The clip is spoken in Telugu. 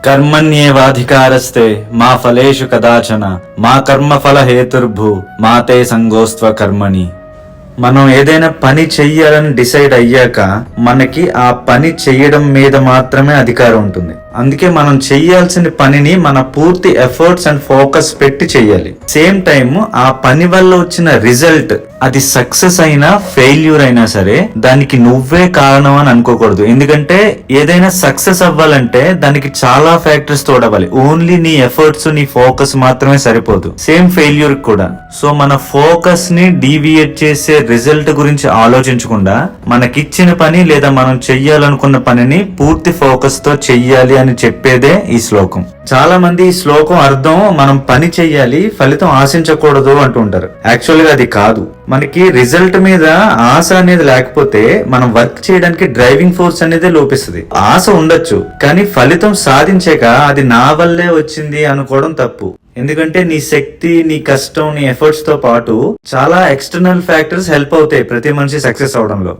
కర్మణ్యేవాధికారస్తే మా ఫలేషు కదాచన మా కర్మఫల హేతుర్భూ మాతే సంగోస్త్వ కర్మణి. మనం ఏదైనా పని చెయ్యాలని డిసైడ్ అయ్యాక మనకి ఆ పని చెయ్యడం మీద మాత్రమే అధికారం ఉంటుంది. అందుకే మనం చెయ్యాల్సిన పనిని మన పూర్తి ఎఫర్ట్స్ అండ్ ఫోకస్ పెట్టి చెయ్యాలి. సేమ్ టైం ఆ పని వల్ల వచ్చిన రిజల్ట్ అది సక్సెస్ అయినా ఫెయిల్యూర్ అయినా సరే దానికి నువ్వే కారణం అని అనుకోకూడదు. ఎందుకంటే ఏదైనా సక్సెస్ అవ్వాలంటే దానికి చాలా ఫ్యాక్టర్స్ తోడవాలి. ఓన్లీ నీ ఎఫర్ట్స్ నీ ఫోకస్ మాత్రమే సరిపోదు. సేమ్ ఫెయిల్యూర్ కూడా. సో మన ఫోకస్ ని డీవియేట్ చేసే రిజల్ట్ గురించి ఆలోచించకుండా మనకిచ్చిన పని లేదా మనం చెయ్యాలనుకున్న పనిని పూర్తి ఫోకస్ తో చెయ్యాలి అని చెప్పేదే ఈ శ్లోకం. చాలా మంది ఈ శ్లోకం అర్థం మనం పని చెయ్యాలి ఫలితం ఆశించకూడదు అంటుంటారు. యాక్చువల్ గా అది కాదు. మనకి రిజల్ట్ మీద ఆశ అనేది లేకపోతే మనం వర్క్ చేయడానికి డ్రైవింగ్ ఫోర్స్ అనేది లోపిస్తుంది. ఆశ ఉండొచ్చు కానీ ఫలితం సాధించాక అది నా వల్లే వచ్చింది అనుకోవడం తప్పు. ఎందుకంటే నీ శక్తి, నీ కష్టం, నీ ఎఫర్ట్స్ తో పాటు చాలా ఎక్స్టర్నల్ ఫ్యాక్టర్స్ హెల్ప్ అవుతాయి ప్రతి మనిషి సక్సెస్ అవడంలో.